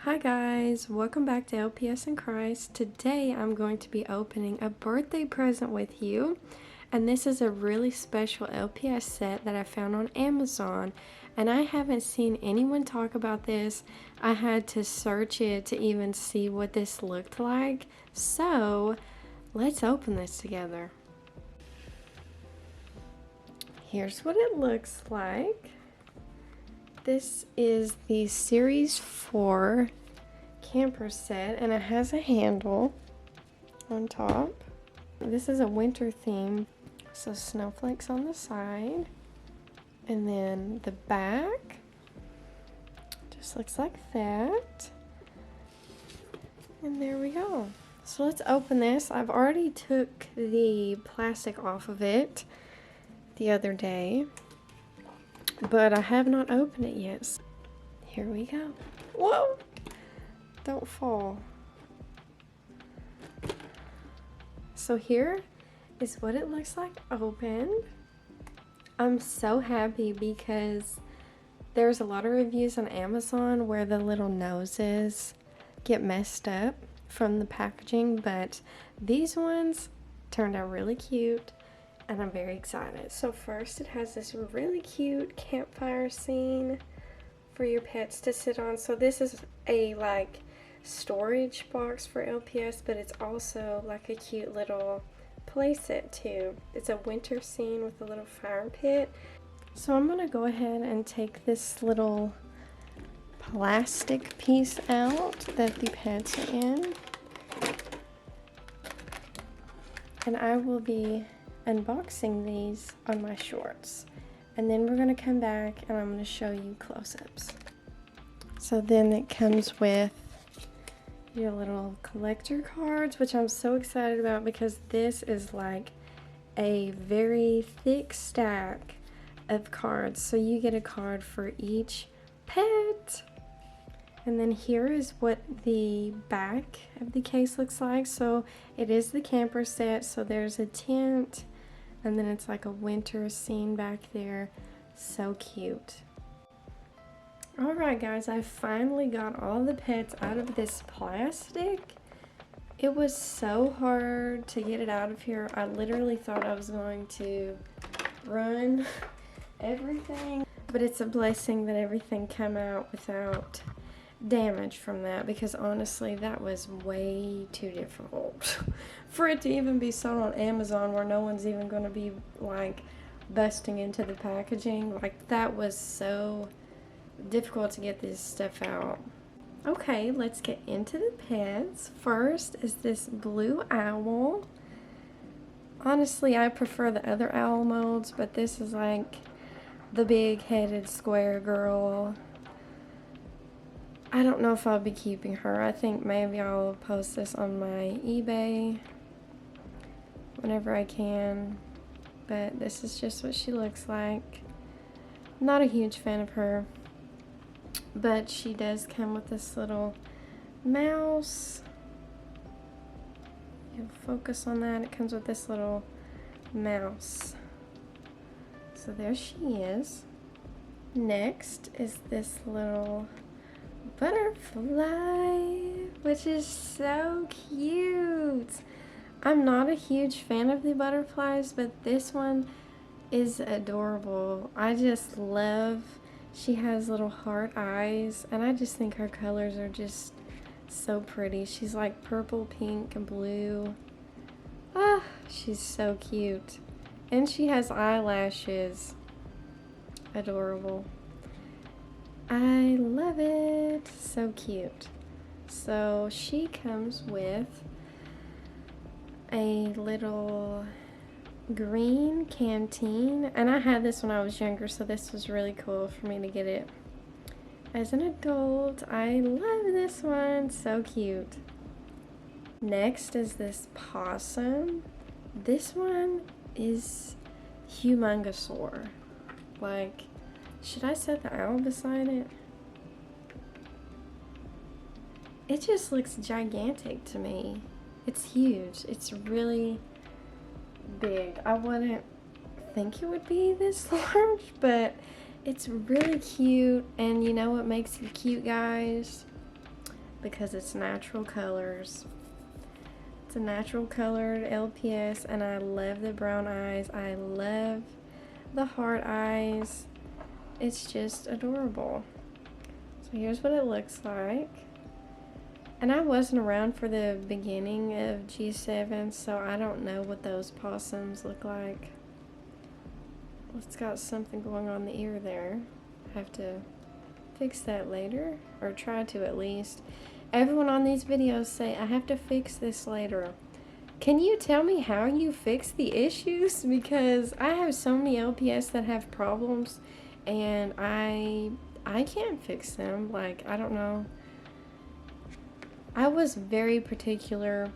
Hi guys, welcome back to LPS and Christ. Today I'm going to be opening a birthday present with you, and this is a really special LPS set that I found on Amazon, and I haven't seen anyone talk about this. I had to search it to even see what this looked like, so let's open this together. Here's what it looks like. This is the Series 4 camper set, and it has a handle on top. This is a winter theme, so snowflakes on the side, and then the back just looks like that. And there we go. So let's open this. I've already took the plastic off of it the other day, but I have not opened it yet. Here we go. Whoa! Don't fall. So here is what it looks like open. I'm so happy because there's a lot of reviews on Amazon where the little noses get messed up from the packaging, but these ones turned out really cute. And I'm very excited. So first it has this really cute campfire scene for your pets to sit on. So this is a like storage box for LPS, but it's also like a cute little play set too. It's a winter scene with a little fire pit. So I'm gonna go ahead and take this little plastic piece out that the pets are in. And I will be unboxing these on my shorts, and then we're going to come back and I'm going to show you close-ups. So then it comes with your little collector cards, which I'm so excited about because this is like a very thick stack of cards, so you get a card for each pet. And then here is what the back of the case looks like. So it is the camper set, so there's a tent, and then it's like a winter scene back there. So cute. Alright guys, I finally got all the pets out of this plastic. It was so hard to get it out of here. I literally thought I was going to run everything. But it's a blessing that everything came out without damage from that, because honestly that was way too difficult for it to even be sold on Amazon where no one's even going to be like busting into the packaging. Like, that was so difficult to get this stuff out. Okay, let's get into the pets. First is this blue owl. Honestly, I prefer the other owl molds, but this is like the big-headed square girl. I don't know if I'll be keeping her. I think maybe I'll post this on my eBay whenever I can. But this is just what she looks like. Not a huge fan of her. But she does come with this little mouse. You'll focus on that. It comes with this little mouse. So there she is. Next is this little butterfly, which is so cute. I'm not a huge fan of the butterflies, but this one is adorable. I just love, she has little heart eyes, and I just think her colors are just so pretty. She's like purple, pink, and blue. Ah, she's so cute. And she has eyelashes. Adorable. I love it. So cute. So she comes with a little green canteen, and I had this when I was younger, so this was really cool for me to get it as an adult. I love this one. So cute. Next is this possum. This one is humongousaur. Like, should I set the owl beside it? It just looks gigantic to me. It's huge. It's really big. I wouldn't think it would be this large, but it's really cute. And you know what makes it cute, guys? because it's natural colors. It's a natural colored LPS, and I love the brown eyes. I love the heart eyes. It's just adorable. So here's what it looks like. And I wasn't around for the beginning of G7, so I don't know what those possums look like. It's got something going on the ear there. I have to fix that later, or try to at least. Everyone on these videos say I have to fix this later. Can you tell me how you fix the issues? Because I have so many LPS that have problems, and I can't fix them. Like, I don't know. I was very particular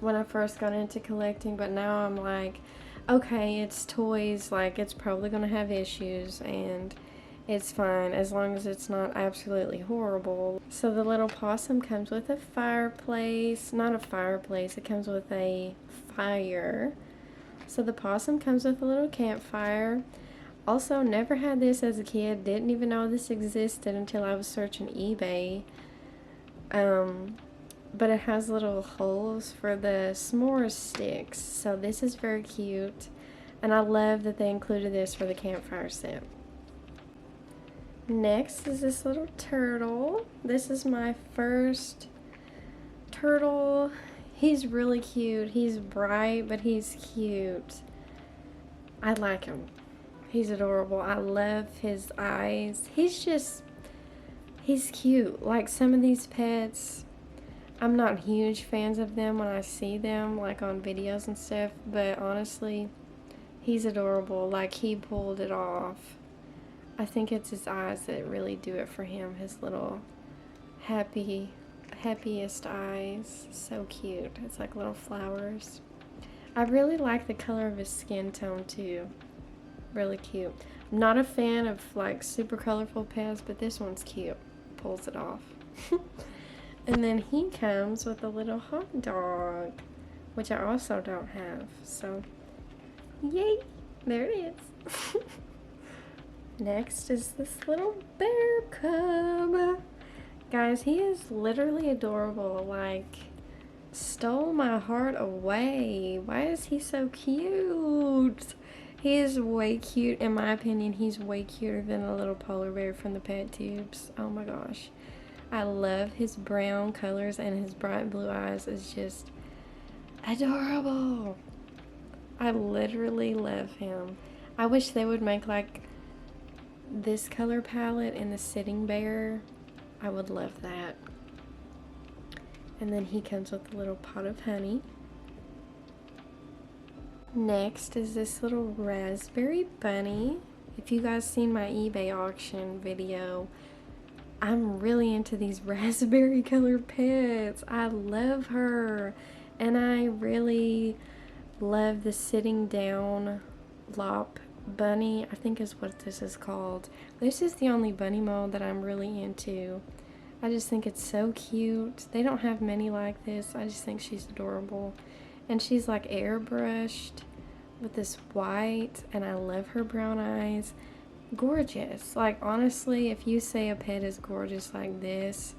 when I first got into collecting, but now I'm like, okay, it's toys, like, it's probably gonna have issues, and it's fine as long as it's not absolutely horrible. So the little possum comes with a fireplace. Not a fireplace, it comes with a fire. So the possum comes with a little campfire. Also, never had this as a kid, didn't even know this existed until I was searching eBay. But it has little holes for the s'mores sticks, so this is very cute, and I love that they included this for the campfire set. Next is this little turtle. This is my first turtle. He's really cute. He's bright, but he's cute. I like him. He's adorable. I love his eyes. He's cute. Like, some of these pets, I'm not huge fans of them when I see them, like, on videos and stuff, but honestly, he's adorable. Like, he pulled it off. I think it's his eyes that really do it for him. His little happiest eyes. So cute. It's like little flowers. I really like the color of his skin tone too. Really cute. I'm not a fan of, like, super colorful pets, but this one's cute. Pulls it off. And then he comes with a little hot dog, which I also don't have. So, yay! There it is. Next is this little bear cub. Guys, he is literally adorable. Like, stole my heart away. Why is he so cute? He is way cute. In my opinion, he's way cuter than the little polar bear from the pet tubes. Oh my gosh. I love his brown colors, and his bright blue eyes is just adorable. I literally love him. I wish they would make, like, this color palette in the sitting bear. I would love that. And then he comes with a little pot of honey. Next is this little raspberry bunny. If you guys seen my eBay auction video, I'm really into these raspberry colored pets. I love her. And I really love the sitting down lop bunny, I think is what this is called. This is the only bunny mold that I'm really into. I just think it's so cute. They don't have many like this. I just think she's adorable. And she's like airbrushed with this white, and I love her brown eyes. Gorgeous. Like, honestly, if you say a pet is gorgeous like this,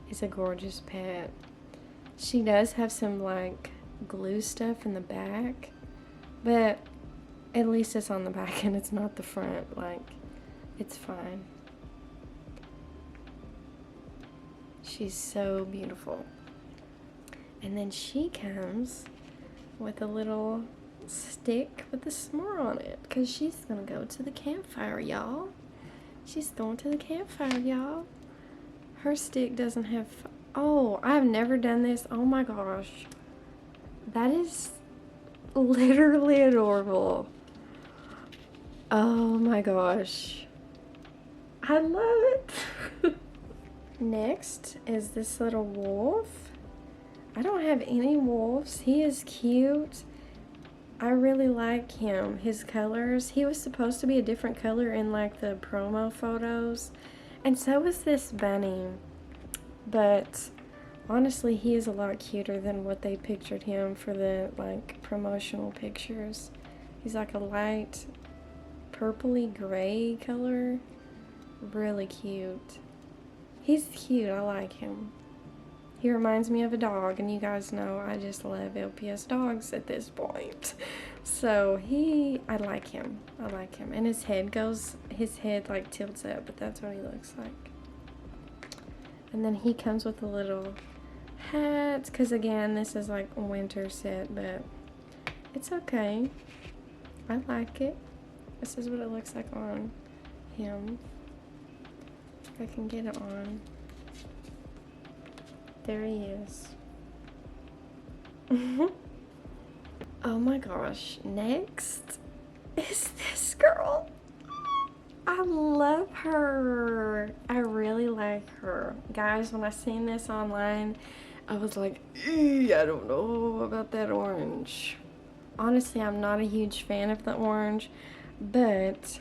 it's a gorgeous pet. She does have some, like, glue stuff in the back, but at least it's on the back and it's not the front. Like, it's fine. She's so beautiful. And then she comes with a little stick with a s'more on it, because she's gonna go to the campfire, y'all. She's going to the campfire, y'all. Her stick doesn't have... Oh, I've never done this. Oh my gosh. That is literally adorable. Oh my gosh. I love it. Next is this little wolf. I don't have any wolves. He is cute. I really like him. His colors. He was supposed to be a different color in, like, the promo photos. And so was this bunny. But honestly, he is a lot cuter than what they pictured him for the, like, promotional pictures. He's like a light purpley gray color. Really cute. He's cute. I like him. He reminds me of a dog, and you guys know I just love LPS dogs at this point. So I like him. I like him. And his head like tilts up, but that's what he looks like. And then he comes with a little hat, because again, this is like a winter set, but it's okay. I like it. This is what it looks like on him. If I can get it on. There he is. Oh my gosh. Next is this girl. I love her. I really like her. Guys, when I seen this online, I was like, I don't know about that orange. Honestly, I'm not a huge fan of the orange, but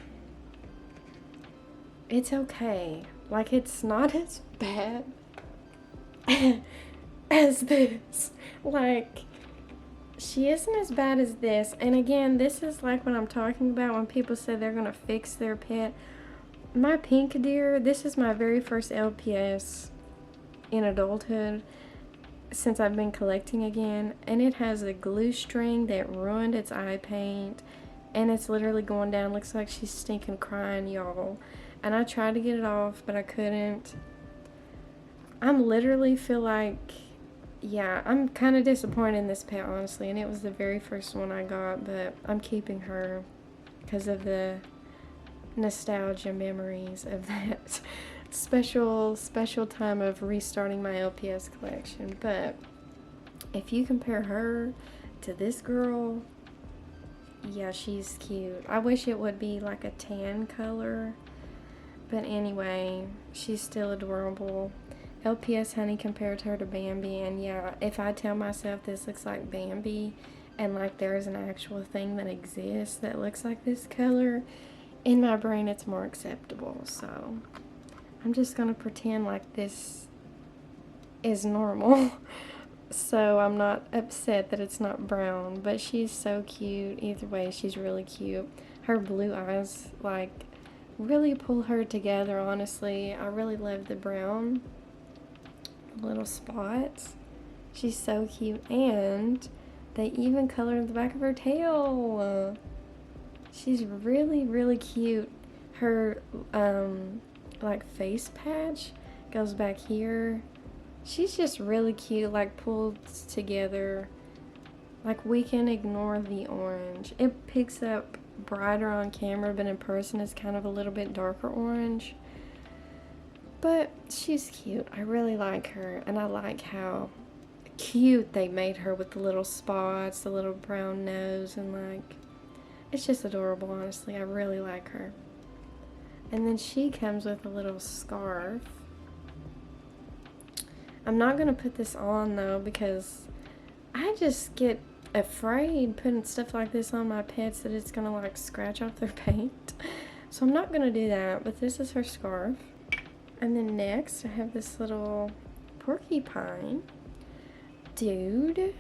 it's okay. Like, it's not as bad as this. Like, she isn't as bad as this. And again, this is like what I'm talking about when people say they're gonna fix their pet. My pink deer, this is my very first LPS in adulthood since I've been collecting again, and it has a glue string that ruined its eye paint, and it's literally going down. Looks like she's stinking crying, y'all. And I tried to get it off, but I couldn't. I'm literally feel like, yeah, I'm kind of disappointed in this pet, honestly, and it was the very first one I got, but I'm keeping her because of the nostalgia memories of that special time of restarting my LPS collection. But if you compare her to this girl, yeah, she's cute. I wish it would be like a tan color, but anyway, she's still adorable. LPS Honey compared her to Bambi, and yeah, if I tell myself this looks like Bambi and like there's an actual thing that exists that looks like this color, in my brain it's more acceptable. So I'm just gonna pretend like this is normal. So I'm not upset that it's not brown, but she's so cute. Either way, she's really cute. Her blue eyes like really pull her together, honestly. I really love the brown little spots. She's so cute, and they even colored the back of her tail. She's really cute. Her like face patch goes back here. She's just really cute, like pulled together. Like, we can ignore the orange. It picks up brighter on camera, but in person it's kind of a little bit darker orange. But she's cute. I really like her, and I like how cute they made her with the little spots, the little brown nose, and like, it's just adorable, honestly. I really like her. And then she comes with a little scarf. I'm not going to put this on though, because I just get afraid putting stuff like this on my pets that it's going to like scratch off their paint. So I'm not going to do that, but this is her scarf. And then next I have this little porcupine. Dude,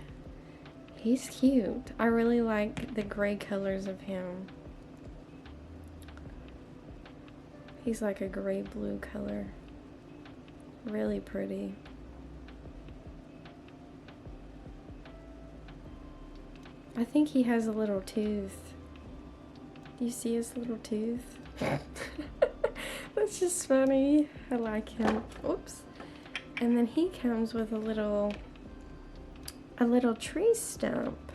he's cute. I really like the gray colors of him. He's like a gray blue color. Really pretty. I think he has a little tooth. Do you see his little tooth? That's just funny. I like him. Oops. And then he comes with a little tree stump.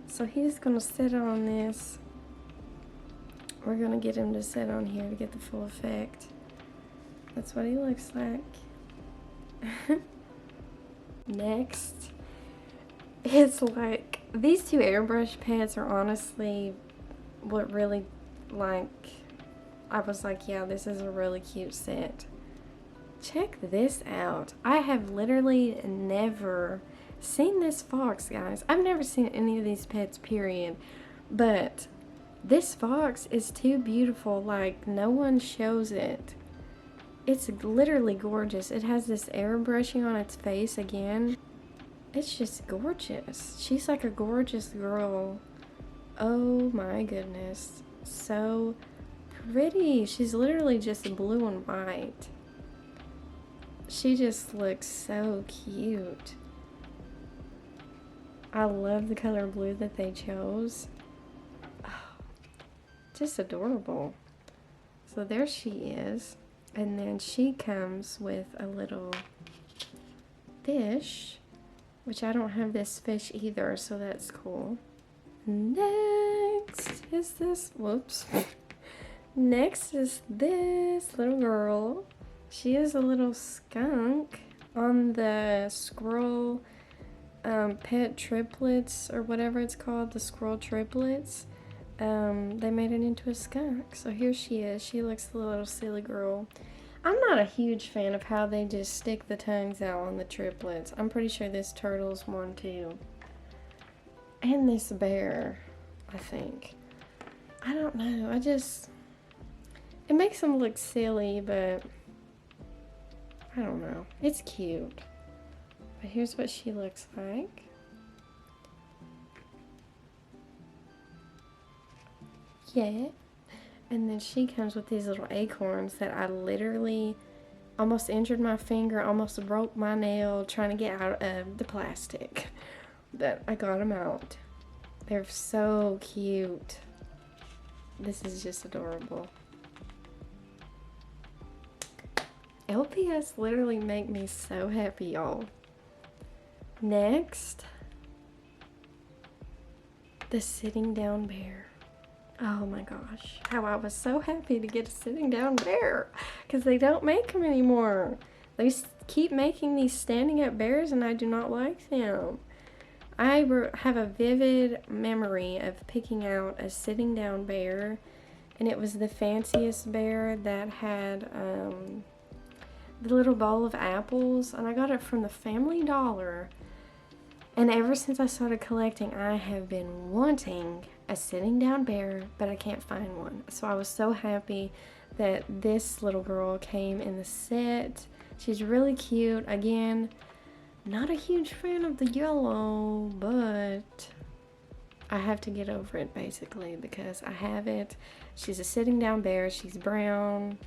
So he's gonna sit on this. We're gonna get him to sit on here to get the full effect. That's what he looks like. Next, it's like, these two airbrush pets are honestly what really, like, I was like, yeah, this is a really cute set. Check this out. I have literally never seen this fox, guys. I've never seen any of these pets, period. But this fox is too beautiful. Like, no one shows it. It's literally gorgeous. It has this airbrushing on its face again. It's just gorgeous. She's like a gorgeous girl. Oh my goodness. So pretty. She's literally just blue and white. She just looks so cute. I love the color blue that they chose. Oh, just adorable. So there she is. And then she comes with a little fish, which I don't have this fish either, so that's cool. Next is this, whoops. Next is this little girl. She is a little skunk on the squirrel pet triplets, or whatever it's called, the squirrel triplets. They made it into a skunk. So here she is. She looks a little silly girl. I'm not a huge fan of how they just stick the tongues out on the triplets. I'm pretty sure this turtle's one too. And this bear, I think. I don't know. It makes them look silly, but I don't know. It's cute. But here's what she looks like. Yeah. And then she comes with these little acorns that I literally almost injured my finger, almost broke my nail trying to get out of the plastic. But I got them out. They're so cute. This is just adorable. LPS literally make me so happy, y'all. Next, the sitting down bear. Oh my gosh, how I was so happy to get a sitting down bear, because they don't make them anymore. They keep making these standing up bears and I do not like them. I have a vivid memory of picking out a sitting down bear, and it was the fanciest bear that had the little bowl of apples, and I got it from the Family Dollar. And ever since I started collecting, I have been wanting a sitting down bear, but I can't find one. So I was so happy that this little girl came in the set. She's really cute. Again, not a huge fan of the yellow, but I have to get over it basically because I have it. She's a sitting down bear. She's brown.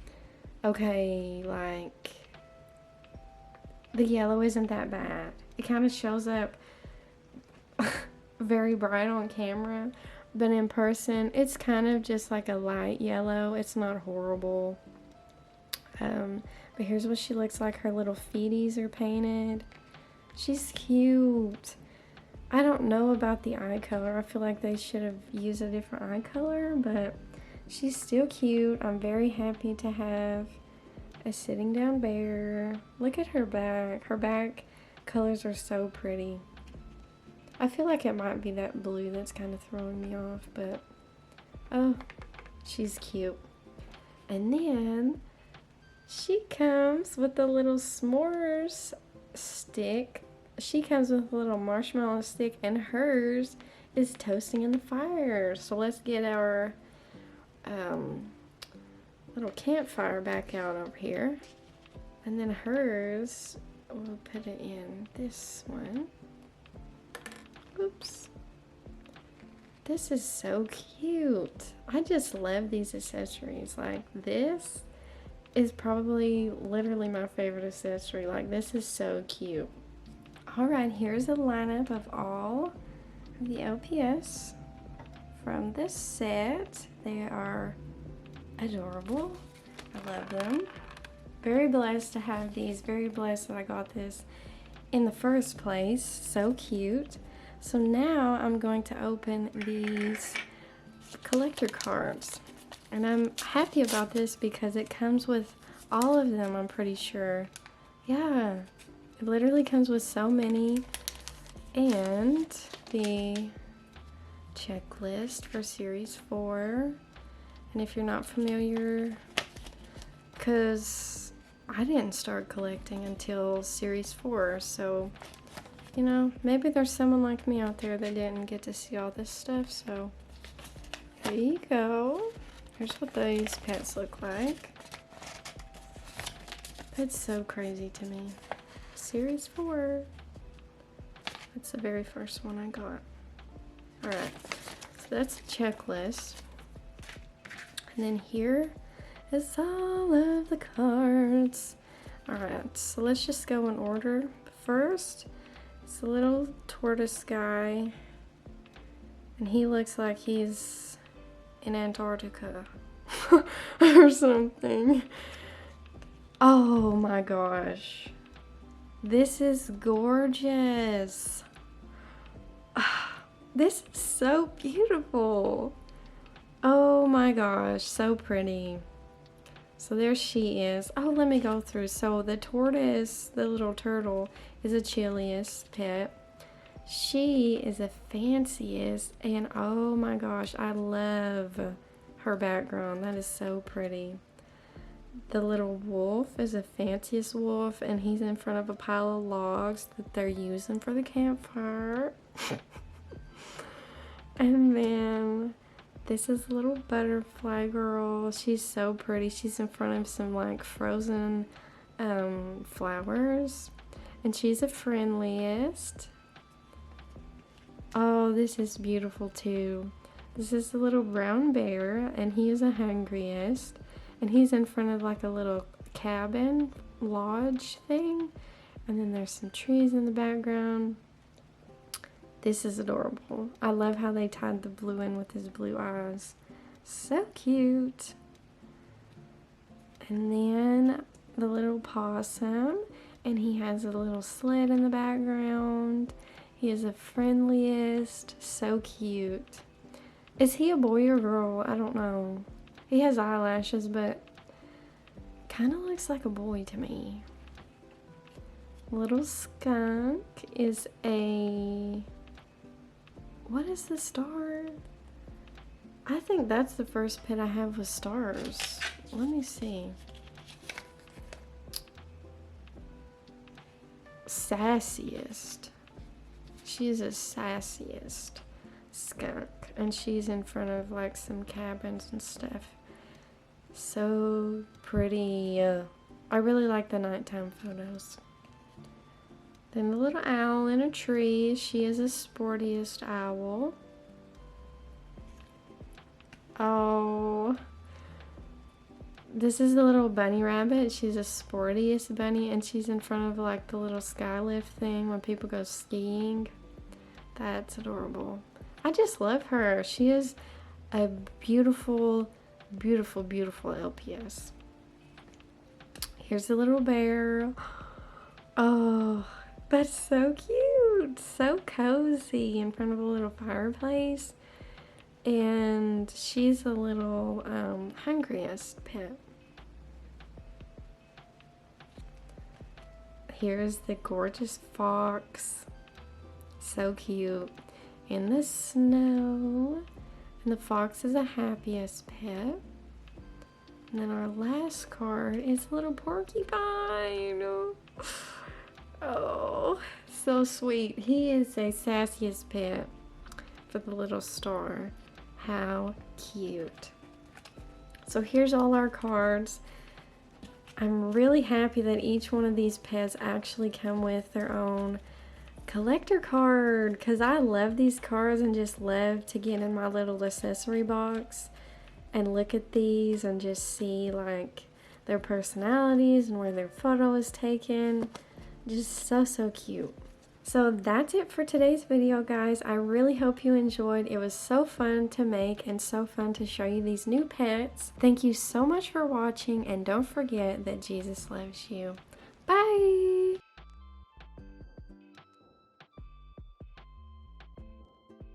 Okay, like, the yellow isn't that bad. It kind of shows up very bright on camera, but in person it's kind of just like a light yellow. It's not horrible. But here's what she looks like. Her little feeties are painted. She's cute. I don't know about the eye color. I feel like they should have used a different eye color, but she's still cute. I'm very happy to have a sitting down bear. Look at her back. Her back colors are so pretty. I feel like it might be that blue that's kind of throwing me off, but oh, she's cute. And then she comes with a little s'mores stick. She comes with a little marshmallow stick, and hers is toasting in the fire. So let's get our little campfire back out over here. And then hers, we'll put it in this one. Oops. This is so cute. I just love these accessories. Like, this is probably literally my favorite accessory. Like, this is so cute. Alright, here's a lineup of all of the LPS from this set. They are adorable. I love them. Very blessed to have these. Very blessed that I got this in the first place. So cute. So now I'm going to open these collector cards. And I'm happy about this because it comes with all of them, I'm pretty sure. Yeah, it literally comes with so many. And the checklist for Series 4. And if you're not familiar, because I didn't start collecting until Series 4, so, you know, maybe there's someone like me out there that didn't get to see all this stuff, so here you go. Here's what these pets look like. That's so crazy to me. Series 4. That's the very first one I got. Alright, so that's a checklist. And then here is all of the cards. Alright, so let's just go in order. First, it's a little tortoise guy, and he looks like he's in Antarctica or something. Oh my gosh. This is gorgeous. This is so beautiful. Oh my gosh, so pretty. So there she is. Oh, let me go through. So the tortoise, the little turtle, is a chilliest pet. She is the fanciest, and oh my gosh, I love her background. That is so pretty. The little wolf is the fanciest wolf, and he's in front of a pile of logs that they're using for the campfire. And then this is little butterfly girl. She's so pretty. She's in front of some like frozen flowers, and she's the friendliest. Oh, this is beautiful too. This is the little brown bear, and he is the hungriest, and he's in front of like a little cabin lodge thing, and then there's some trees in the background. This is adorable. I love how they tied the blue in with his blue eyes. So cute. And then the little possum, and he has a little sled in the background. He is the friendliest. So cute. Is he a boy or girl? I don't know. He has eyelashes, but kind of looks like a boy to me. Little skunk is a... What is the star? I think that's the first pet I have with stars. Let me see. Sassiest. She's a sassiest skunk, and she's in front of like some cabins and stuff. So pretty. I really like the nighttime photos. Then the little owl in a tree. She is the sportiest owl. Oh. This is the little bunny rabbit. She's the sportiest bunny, and she's in front of like the little sky lift thing when people go skiing. That's adorable. I just love her. She is a beautiful, beautiful, beautiful LPS. Here's the little bear. Oh, that's so cute. So cozy in front of a little fireplace. And she's a little hungriest pet. Here's the gorgeous fox. So cute. In the snow. And the fox is the happiest pet. And then our last card is a little porcupine. Oh, so sweet. He is a sassiest pet for the little star. How cute. So here's all our cards. I'm really happy that each one of these pets actually come with their own collector card, because I love these cards and just love to get in my little accessory box and look at these and just see like their personalities and where their photo is taken. Just so cute. So that's it for today's video, guys. I really hope you enjoyed. It was so fun to make and so fun to show you these new pets. Thank you so much for watching, and don't forget that Jesus loves you. Bye!